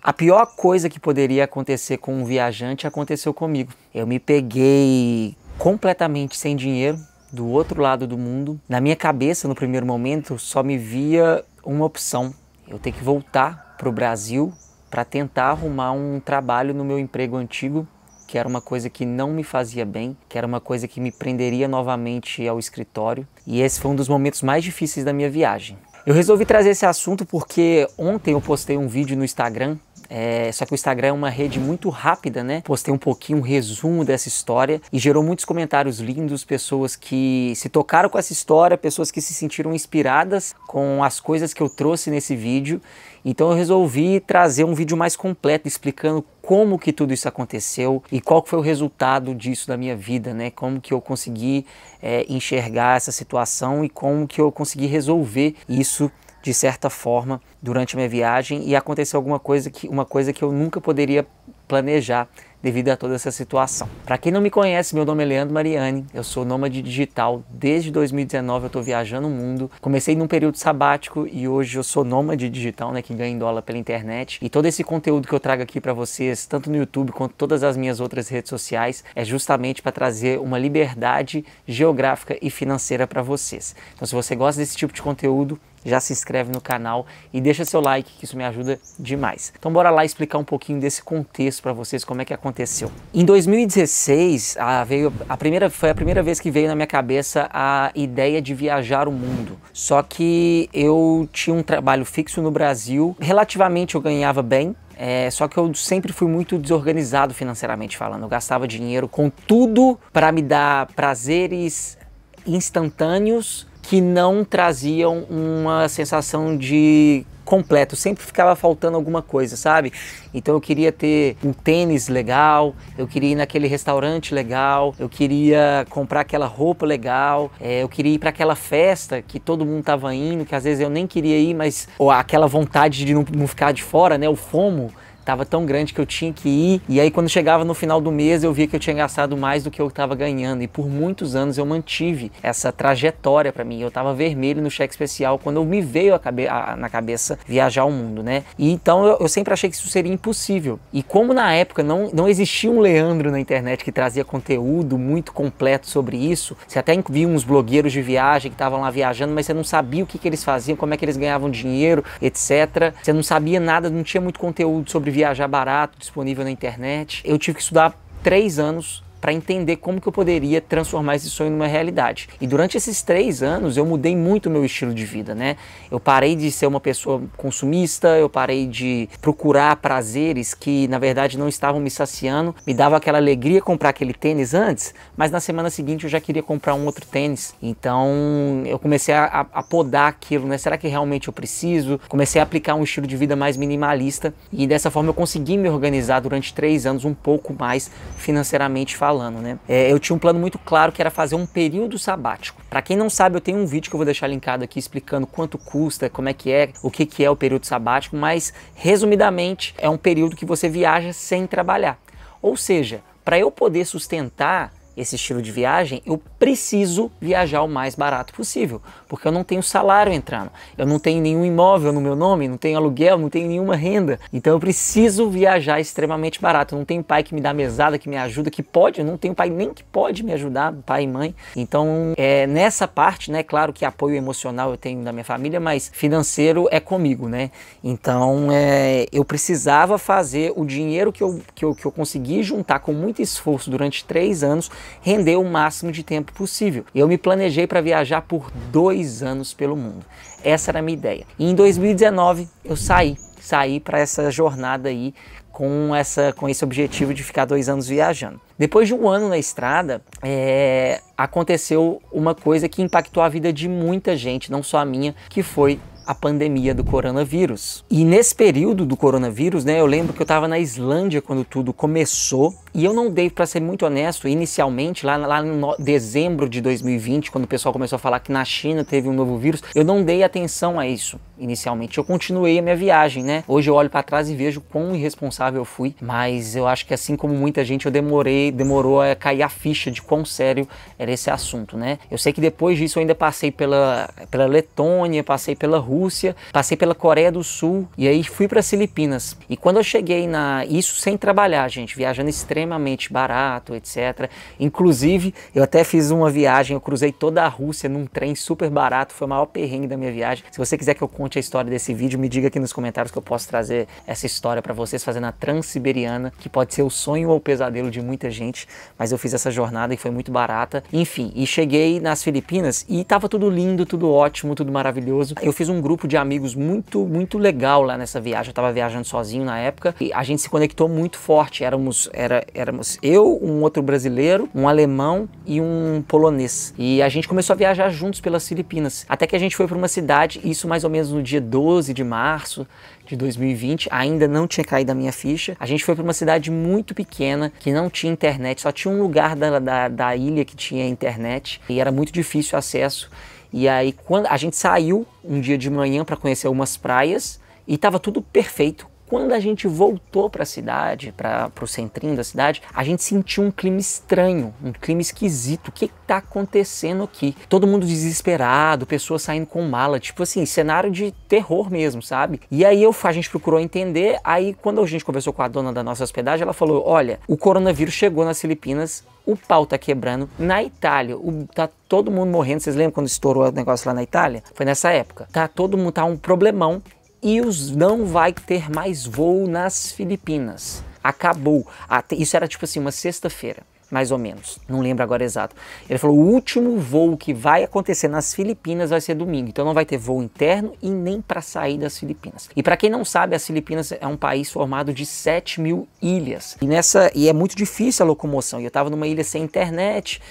A pior coisa que poderia acontecer com um viajante aconteceu comigo. Eu me peguei completamente sem dinheiro, do outro lado do mundo. Na minha cabeça, no primeiro momento, só me via uma opção. Eu ter que voltar para o Brasil para tentar arrumar um trabalho no meu emprego antigo, que era uma coisa que não me fazia bem, que era uma coisa que me prenderia novamente ao escritório. E esse foi um dos momentos mais difíceis da minha viagem. Eu resolvi trazer esse assunto porque ontem eu postei um vídeo no Instagram, só que o Instagram é uma rede muito rápida, né? Postei um pouquinho, um resumo dessa história e gerou muitos comentários lindos, pessoas que se tocaram com essa história, pessoas que se sentiram inspiradas com as coisas que eu trouxe nesse vídeo. Então eu resolvi trazer um vídeo mais completo, explicando como que tudo isso aconteceu e qual foi o resultado disso na minha vida, né? Como que eu consegui enxergar essa situação e como que eu consegui resolver isso de certa forma durante a minha viagem, e aconteceu uma coisa que eu nunca poderia planejar devido a toda essa situação. Para quem não me conhece, meu nome é Leandro Mariani, eu sou nômade digital, desde 2019 eu estou viajando o mundo, comecei num período sabático e hoje eu sou nômade digital, né, que ganha em dólar pela internet, e todo esse conteúdo que eu trago aqui para vocês, tanto no YouTube quanto todas as minhas outras redes sociais, é justamente para trazer uma liberdade geográfica e financeira para vocês. Então se você gosta desse tipo de conteúdo, já se inscreve no canal e deixa seu like, que isso me ajuda demais. Então bora lá explicar um pouquinho desse contexto para vocês, como é que aconteceu. Em 2016, foi a primeira vez que veio na minha cabeça a ideia de viajar o mundo. Só que eu tinha um trabalho fixo no Brasil, relativamente eu ganhava bem, só que eu sempre fui muito desorganizado financeiramente falando. Eu gastava dinheiro com tudo para me dar prazeres instantâneos que não traziam uma sensação de completo, sempre ficava faltando alguma coisa, sabe? Então eu queria ter um tênis legal, eu queria ir naquele restaurante legal, eu queria comprar aquela roupa legal, eu queria ir para aquela festa que todo mundo tava indo, que às vezes eu nem queria ir, mas aquela vontade de não ficar de fora, né? O FOMO tava tão grande que eu tinha que ir, e aí quando chegava no final do mês eu via que eu tinha gastado mais do que eu estava ganhando, e por muitos anos eu mantive essa trajetória para mim. Eu tava vermelho no cheque especial quando me veio na cabeça viajar o mundo, né? E então eu sempre achei que isso seria impossível, e como na época não existia um Leandro na internet que trazia conteúdo muito completo sobre isso, você até via uns blogueiros de viagem que estavam lá viajando, mas você não sabia o que eles faziam, como é que eles ganhavam dinheiro, etc. Você não sabia nada, não tinha muito conteúdo sobre viajar barato disponível na internet. Eu tive que estudar 3 anos para entender como que eu poderia transformar esse sonho numa realidade. E durante esses 3 anos eu mudei muito o meu estilo de vida, né? Eu parei de ser uma pessoa consumista, eu parei de procurar prazeres que na verdade não estavam me saciando. Me dava aquela alegria comprar aquele tênis antes, mas na semana seguinte eu já queria comprar um outro tênis. Então eu comecei a podar aquilo, né? Será que realmente eu preciso? Comecei a aplicar um estilo de vida mais minimalista, e dessa forma eu consegui me organizar durante 3 anos um pouco mais financeiramente falando. Né? Eu tinha um plano muito claro, que era fazer um período sabático. Para quem não sabe, eu tenho um vídeo que eu vou deixar linkado aqui explicando quanto custa, como é que é, o que é o período sabático, mas resumidamente é um período que você viaja sem trabalhar. Ou seja, para eu poder sustentar esse estilo de viagem, eu preciso viajar o mais barato possível, porque eu não tenho salário entrando, eu não tenho nenhum imóvel no meu nome, não tenho aluguel, não tenho nenhuma renda, então eu preciso viajar extremamente barato. Eu não tenho pai que me dá mesada, que me ajuda, eu não tenho pai nem que pode me ajudar, pai e mãe. Então nessa parte, né, claro que apoio emocional eu tenho da minha família, mas financeiro é comigo, né? Então eu precisava fazer o dinheiro que eu consegui juntar com muito esforço durante 3 anos, render o máximo de tempo possível. Eu me planejei para viajar por 2 anos pelo mundo. Essa era a minha ideia. E em 2019 eu saí para essa jornada aí com esse objetivo de ficar 2 anos viajando. Depois de 1 ano na estrada, aconteceu uma coisa que impactou a vida de muita gente, não só a minha, que foi a pandemia do coronavírus. E nesse período do coronavírus, né, eu lembro que eu estava na Islândia quando tudo começou, e eu não dei, para ser muito honesto, inicialmente, lá em dezembro de 2020, quando o pessoal começou a falar que na China teve um novo vírus, eu não dei atenção a isso inicialmente. Eu continuei a minha viagem, né? Hoje eu olho para trás e vejo quão irresponsável eu fui, mas eu acho que assim como muita gente, demorou a cair a ficha de quão sério era esse assunto, né? Eu sei que depois disso eu ainda passei pela Letônia, passei pela Rússia, Rússia, passei pela Coreia do Sul e aí fui para as Filipinas. E quando eu cheguei isso sem trabalhar, gente, viajando extremamente barato, etc. Inclusive, eu até fiz uma viagem, eu cruzei toda a Rússia num trem super barato, foi o maior perrengue da minha viagem. Se você quiser que eu conte a história desse vídeo, me diga aqui nos comentários que eu posso trazer essa história para vocês, fazendo a Transiberiana, que pode ser o sonho ou o pesadelo de muita gente, mas eu fiz essa jornada e foi muito barata. Enfim, e cheguei nas Filipinas e tava tudo lindo, tudo ótimo, tudo maravilhoso. Eu fiz um grupo de amigos muito legal lá nessa viagem. Eu tava viajando sozinho na época e a gente se conectou muito forte. Éramos eu, um outro brasileiro, um alemão e um polonês. E a gente começou a viajar juntos pelas Filipinas. Até que a gente foi para uma cidade, isso mais ou menos no dia 12 de março de 2020, ainda não tinha caído a minha ficha. A gente foi para uma cidade muito pequena, que não tinha internet, só tinha um lugar da ilha que tinha internet e era muito difícil o acesso. E aí quando a gente saiu um dia de manhã para conhecer algumas praias e estava tudo perfeito. Quando a gente voltou para a cidade, para o centrinho da cidade, a gente sentiu um clima estranho, um clima esquisito. O que está acontecendo aqui? Todo mundo desesperado, pessoas saindo com mala, tipo assim, cenário de terror mesmo, sabe? E aí a gente procurou entender, aí quando a gente conversou com a dona da nossa hospedagem, ela falou, olha, o coronavírus chegou nas Filipinas, o pau tá quebrando. Na Itália, tá todo mundo morrendo. Vocês lembram quando estourou o negócio lá na Itália? Foi nessa época. Tá um problemão. E não vai ter mais voo nas Filipinas. Acabou. Isso era tipo assim, uma sexta-feira, mais ou menos. Não lembro agora exato. Ele falou, o último voo que vai acontecer nas Filipinas vai ser domingo. Então não vai ter voo interno e nem para sair das Filipinas. E para quem não sabe, as Filipinas é um país formado de 7.000 ilhas. E é muito difícil a locomoção. E eu estava numa ilha sem internet,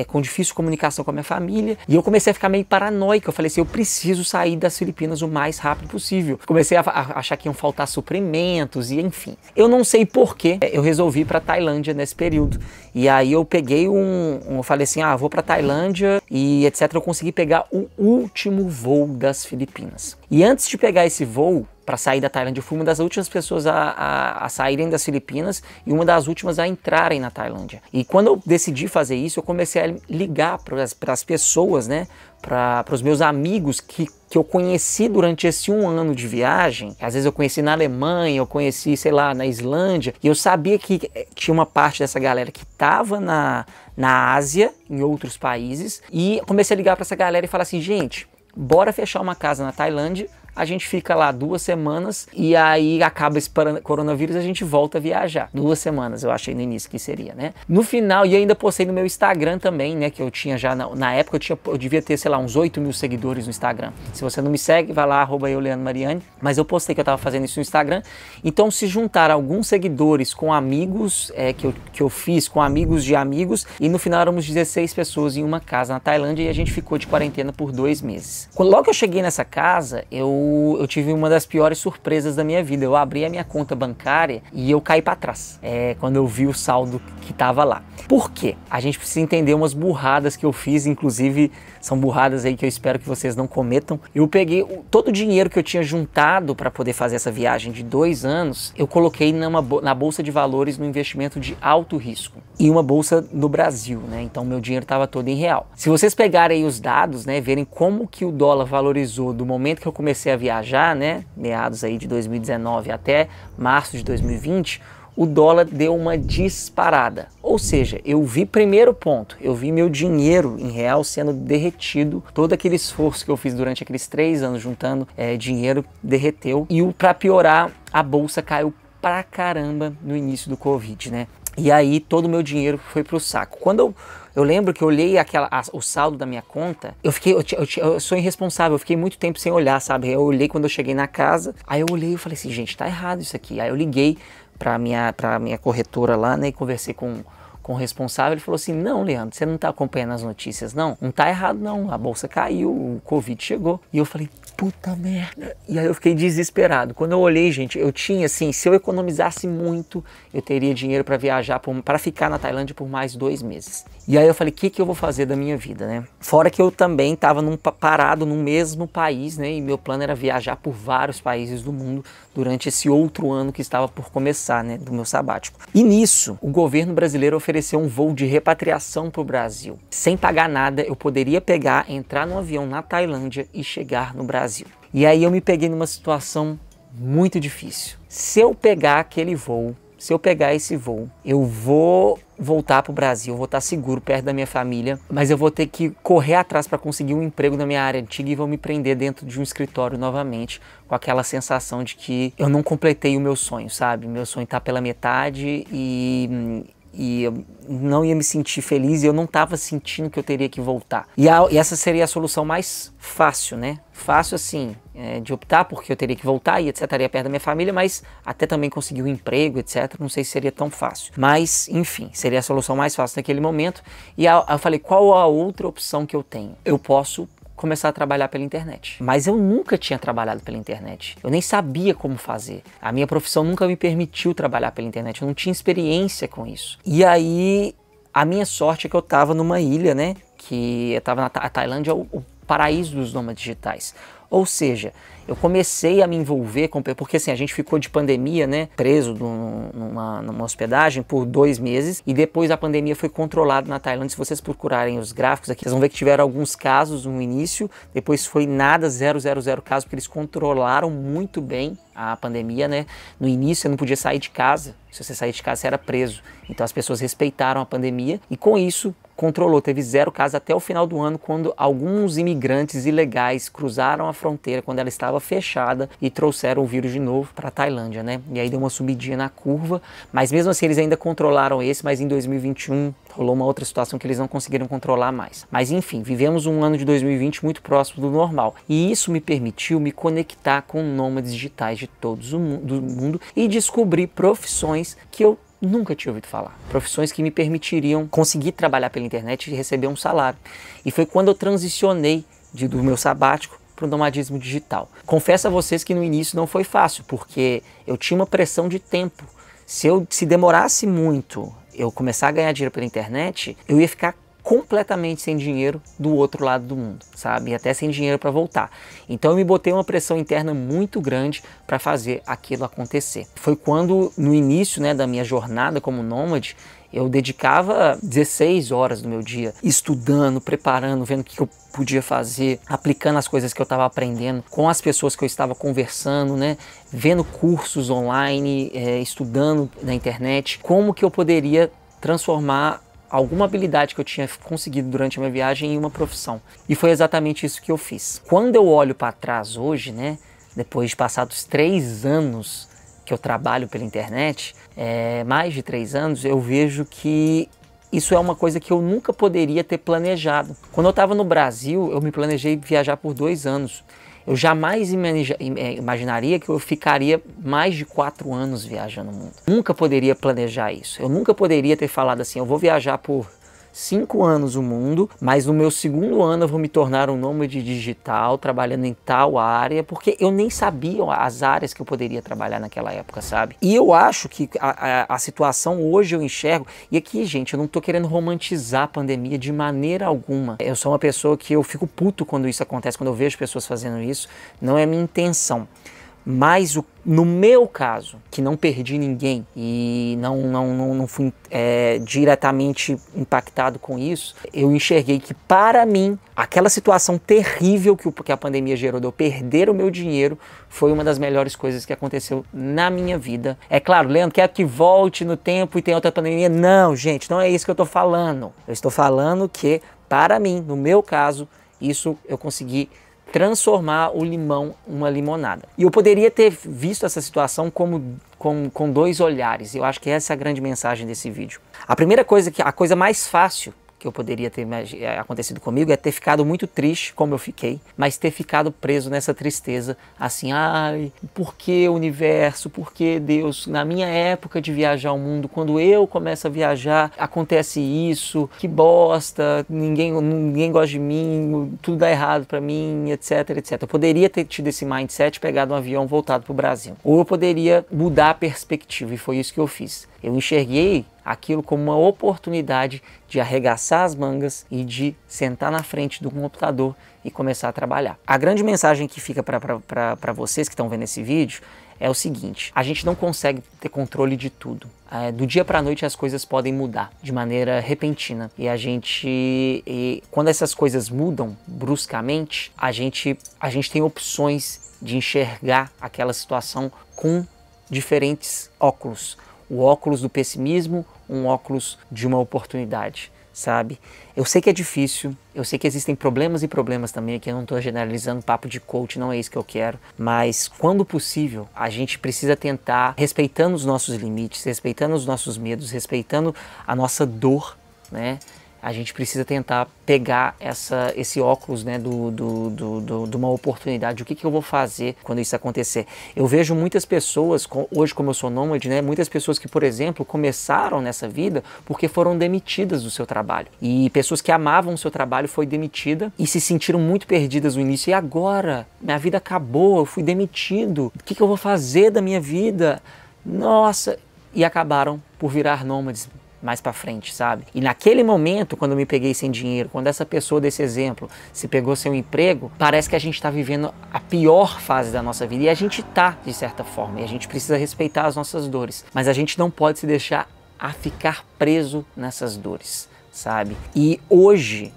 com difícil comunicação com a minha família, e eu comecei a ficar meio paranoico. Eu falei assim, eu preciso sair das Filipinas o mais rápido possível. Comecei a achar que iam faltar suprimentos e enfim. Eu não sei porquê, eu resolvi ir para Tailândia nesse período. E aí eu peguei eu falei assim, vou para Tailândia e etc. Eu consegui pegar o último voo das Filipinas. E antes de pegar esse voo, para sair da Tailândia, eu fui uma das últimas pessoas a saírem das Filipinas e uma das últimas a entrarem na Tailândia. E quando eu decidi fazer isso, eu comecei a ligar para as pessoas, né? Para os meus amigos que eu conheci durante esse 1 ano de viagem. Às vezes eu conheci na Alemanha, eu conheci, sei lá, na Islândia. E eu sabia que tinha uma parte dessa galera que estava na Ásia, em outros países. E comecei a ligar para essa galera e falar assim, gente, bora fechar uma casa na Tailândia. A gente fica lá 2 semanas e aí acaba esse coronavírus e a gente volta a viajar. 2 semanas, eu achei no início que seria, né? No final, e ainda postei no meu Instagram também, né? Que eu tinha já, na época eu devia ter, sei lá, uns 8.000 seguidores no Instagram. Se você não me segue, vai lá, @euleandromariani. Mas eu postei que eu tava fazendo isso no Instagram. Então, se juntar alguns seguidores com amigos que eu fiz, com amigos de amigos, e no final éramos 16 pessoas em uma casa na Tailândia e a gente ficou de quarentena por 2 meses. Logo que eu cheguei nessa casa, eu tive uma das piores surpresas da minha vida. Eu abri a minha conta bancária e eu caí para trás, quando eu vi o saldo que tava lá. Por quê? A gente precisa entender umas burradas que eu fiz, inclusive são burradas aí que eu espero que vocês não cometam. Eu peguei todo o dinheiro que eu tinha juntado para poder fazer essa viagem de 2 anos, eu coloquei na bolsa de valores no investimento de alto risco. E uma bolsa no Brasil, né? Então meu dinheiro estava todo em real. Se vocês pegarem aí os dados, né, verem como que o dólar valorizou do momento que eu comecei a viajar, né, meados aí de 2019 até março de 2020, o dólar deu uma disparada. Ou seja, eu vi, primeiro ponto, eu vi meu dinheiro em real sendo derretido. Todo aquele esforço que eu fiz durante aqueles 3 anos juntando dinheiro derreteu. E para piorar, a bolsa caiu pra caramba no início do Covid, né? E aí todo o meu dinheiro foi pro saco. Quando eu lembro que eu olhei o saldo da minha conta, eu sou irresponsável, eu fiquei muito tempo sem olhar, sabe? Eu olhei quando eu cheguei na casa, aí eu olhei e falei assim, gente, tá errado isso aqui. Aí eu liguei pra minha corretora lá, né, e conversei com o responsável. Ele falou assim, não, Leandro, você não tá acompanhando as notícias, não? Não tá errado, não. A bolsa caiu, o Covid chegou. E eu falei, puta merda. E aí eu fiquei desesperado. Quando eu olhei, gente, eu tinha assim, se eu economizasse muito, eu teria dinheiro para viajar, para ficar na Tailândia por mais 2 meses. E aí eu falei, o que eu vou fazer da minha vida, né? Fora que eu também estava parado no mesmo país, né? E meu plano era viajar por vários países do mundo durante esse outro ano que estava por começar, né? Do meu sabático. E nisso, o governo brasileiro ofereceu um voo de repatriação para o Brasil. Sem pagar nada, eu poderia entrar no avião na Tailândia e chegar no Brasil. E aí eu me peguei numa situação muito difícil. Se eu pegar aquele voo, se eu pegar esse voo, eu vou voltar para o Brasil, eu vou estar seguro perto da minha família, mas eu vou ter que correr atrás para conseguir um emprego na minha área antiga e vão me prender dentro de um escritório novamente, com aquela sensação de que eu não completei o meu sonho, sabe? Meu sonho está pela metade e eu não ia me sentir feliz e eu não estava sentindo que eu teria que voltar. E essa seria a solução mais fácil, né? Fácil assim, de optar, porque eu teria que voltar e etc, estaria perto da minha família, mas até também conseguir um emprego, etc, não sei se seria tão fácil. Mas, enfim, seria a solução mais fácil naquele momento. E aí eu falei, qual a outra opção que eu tenho? Eu posso começar a trabalhar pela internet. Mas eu nunca tinha trabalhado pela internet. Eu nem sabia como fazer. A minha profissão nunca me permitiu trabalhar pela internet. Eu não tinha experiência com isso. E aí, a minha sorte é que eu estava numa ilha, né? Que eu estava a Tailândia, é o paraíso dos nômades digitais. Ou seja, eu comecei a me envolver com... Porque assim, a gente ficou de pandemia, né? Preso numa hospedagem por 2 meses. E depois a pandemia foi controlada na Tailândia. Se vocês procurarem os gráficos aqui, vocês vão ver que tiveram alguns casos no início. Depois foi nada, 000 casos, porque eles controlaram muito bem a pandemia, né? No início você não podia sair de casa. Se você sair de casa, você era preso. Então as pessoas respeitaram a pandemia. E com isso... controlou, teve 0 casos até o final do ano, quando alguns imigrantes ilegais cruzaram a fronteira quando ela estava fechada e trouxeram o vírus de novo para a Tailândia, né? E aí deu uma subidinha na curva, mas mesmo assim eles ainda controlaram esse, mas em 2021 rolou uma outra situação que eles não conseguiram controlar mais. Mas enfim, vivemos um ano de 2020 muito próximo do normal, e isso me permitiu me conectar com nômades digitais de todo o mundo e descobrir profissões que eu nunca tinha ouvido falar. Profissões que me permitiriam conseguir trabalhar pela internet e receber um salário. E foi quando eu transicionei do meu sabático para o nomadismo digital. Confesso a vocês que no início não foi fácil, porque eu tinha uma pressão de tempo. Se demorasse muito eu começar a ganhar dinheiro pela internet, eu ia ficar completamente sem dinheiro do outro lado do mundo, sabe? E até sem dinheiro para voltar. Então eu me botei uma pressão interna muito grande para fazer aquilo acontecer. Foi quando, no início, né, da minha jornada como nômade, eu dedicava 16 horas do meu dia estudando, preparando, vendo o que eu podia fazer, aplicando as coisas que eu estava aprendendo com as pessoas que eu estava conversando, né? Vendo cursos online, estudando na internet, como que eu poderia transformar alguma habilidade que eu tinha conseguido durante a minha viagem em uma profissão. E foi exatamente isso que eu fiz. Quando eu olho para trás hoje, né, depois de passados 3 anos que eu trabalho pela internet, mais de 3 anos, eu vejo que isso é uma coisa que eu nunca poderia ter planejado. Quando eu estava no Brasil, eu me planejei viajar por 2 anos. Eu jamais imaginaria que eu ficaria mais de 4 anos viajando o mundo. Nunca poderia planejar isso. Eu nunca poderia ter falado assim, eu vou viajar por 5 anos o mundo, mas no meu 2º ano eu vou me tornar um nômade digital, trabalhando em tal área, porque eu nem sabia as áreas que eu poderia trabalhar naquela época, sabe? E eu acho que a situação hoje eu enxergo, e aqui, gente, eu não tô querendo romantizar a pandemia de maneira alguma. Eu sou uma pessoa que eu fico puto quando isso acontece, quando eu vejo pessoas fazendo isso, não é minha intenção. Mas no meu caso, que não perdi ninguém e não fui diretamente impactado com isso, eu enxerguei que, para mim, aquela situação terrível que a pandemia gerou de eu perder o meu dinheiro foi uma das melhores coisas que aconteceu na minha vida. É claro, Leandro, quer que volte no tempo e tenha outra pandemia? Não, gente, não é isso que eu estou falando. Eu estou falando que, para mim, no meu caso, isso eu consegui transformar o limão em uma limonada. E eu poderia ter visto essa situação com 2 olhares. Eu acho que essa é a grande mensagem desse vídeo. A primeira coisa, a coisa mais fácil que eu poderia ter acontecido comigo é ter ficado muito triste, como eu fiquei, mas ter ficado preso nessa tristeza, assim, ai, por que o universo, por que Deus, na minha época de viajar o mundo, quando eu começo a viajar, acontece isso, que bosta, ninguém gosta de mim, tudo dá errado pra mim, etc, etc. Eu poderia ter tido esse mindset, pegado um avião, voltado pro Brasil. Ou eu poderia mudar a perspectiva, e foi isso que eu fiz. Eu enxerguei aquilo como uma oportunidade de arregaçar as mangas e de sentar na frente do computador e começar a trabalhar. A grande mensagem que fica para vocês que estão vendo esse vídeo é o seguinte: a gente não consegue ter controle de tudo. Do dia para a noite as coisas podem mudar de maneira repentina e quando essas coisas mudam bruscamente, a gente tem opções de enxergar aquela situação com diferentes óculos. O óculos do pessimismo, um óculos de uma oportunidade, sabe? Eu sei que é difícil, eu sei que existem problemas e problemas também, aqui eu não estou generalizando papo de coach, não é isso que eu quero, mas quando possível, a gente precisa tentar, respeitando os nossos limites, respeitando os nossos medos, respeitando a nossa dor, né? A gente precisa tentar pegar esse óculos, né, de uma oportunidade. O que eu vou fazer quando isso acontecer? Eu vejo muitas pessoas, hoje como eu sou nômade, né, muitas pessoas que, por exemplo, começaram nessa vida porque foram demitidas do seu trabalho. E pessoas que amavam o seu trabalho foi demitida e se sentiram muito perdidas no início. E agora? Minha vida acabou, eu fui demitido. O que eu vou fazer da minha vida? Nossa! E acabaram por virar nômades mais pra frente, sabe? E naquele momento, quando eu me peguei sem dinheiro, quando essa pessoa desse exemplo se pegou sem um emprego, parece que a gente tá vivendo a pior fase da nossa vida. E a gente tá, de certa forma, e a gente precisa respeitar as nossas dores. Mas a gente não pode se deixar a ficar preso nessas dores, sabe? E hoje,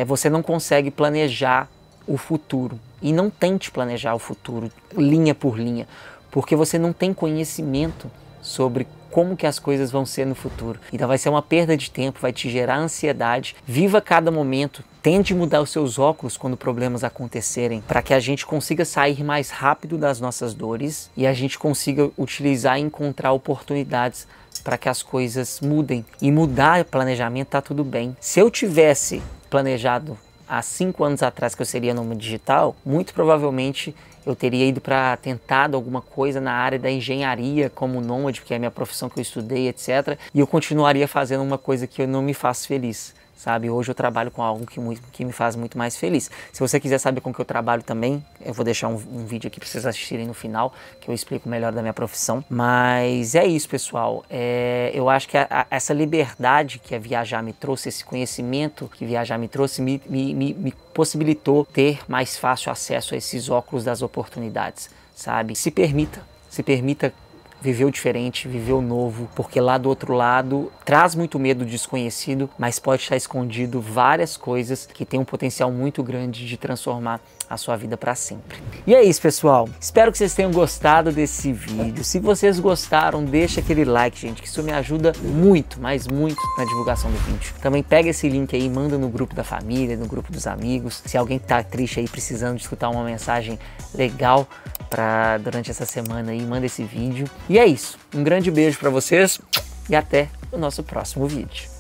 você não consegue planejar o futuro. E não tente planejar o futuro, linha por linha, porque você não tem conhecimento sobre como que as coisas vão ser no futuro. Então vai ser uma perda de tempo, vai te gerar ansiedade. Viva cada momento, tente mudar os seus óculos quando problemas acontecerem, para que a gente consiga sair mais rápido das nossas dores e a gente consiga utilizar e encontrar oportunidades para que as coisas mudem. E mudar o planejamento tá tudo bem. Se eu tivesse planejado há 5 anos atrás que eu seria nômade digital, muito provavelmente eu teria ido para tentado alguma coisa na área da engenharia como nômade, porque é a minha profissão que eu estudei, etc. E eu continuaria fazendo uma coisa que não me faz feliz, sabe? Hoje eu trabalho com algo que me faz muito mais feliz. Se você quiser saber com que eu trabalho também, eu vou deixar um vídeo aqui para vocês assistirem no final, que eu explico melhor da minha profissão. Mas é isso, pessoal. Eu acho que essa liberdade que a viajar me trouxe, esse conhecimento que viajar me trouxe, me possibilitou ter mais fácil acesso a esses óculos das oportunidades, sabe? Se permita viver o diferente, viver o novo, porque lá do outro lado traz muito medo do desconhecido, mas pode estar escondido várias coisas que tem um potencial muito grande de transformar a sua vida para sempre. E é isso, pessoal. Espero que vocês tenham gostado desse vídeo. Se vocês gostaram, deixa aquele like, gente, que isso me ajuda muito, mas muito na divulgação do vídeo. Também pega esse link aí e manda no grupo da família, no grupo dos amigos. Se alguém tá triste aí, precisando de escutar uma mensagem legal durante essa semana aí, manda esse vídeo. E é isso. Um grande beijo para vocês e até o nosso próximo vídeo.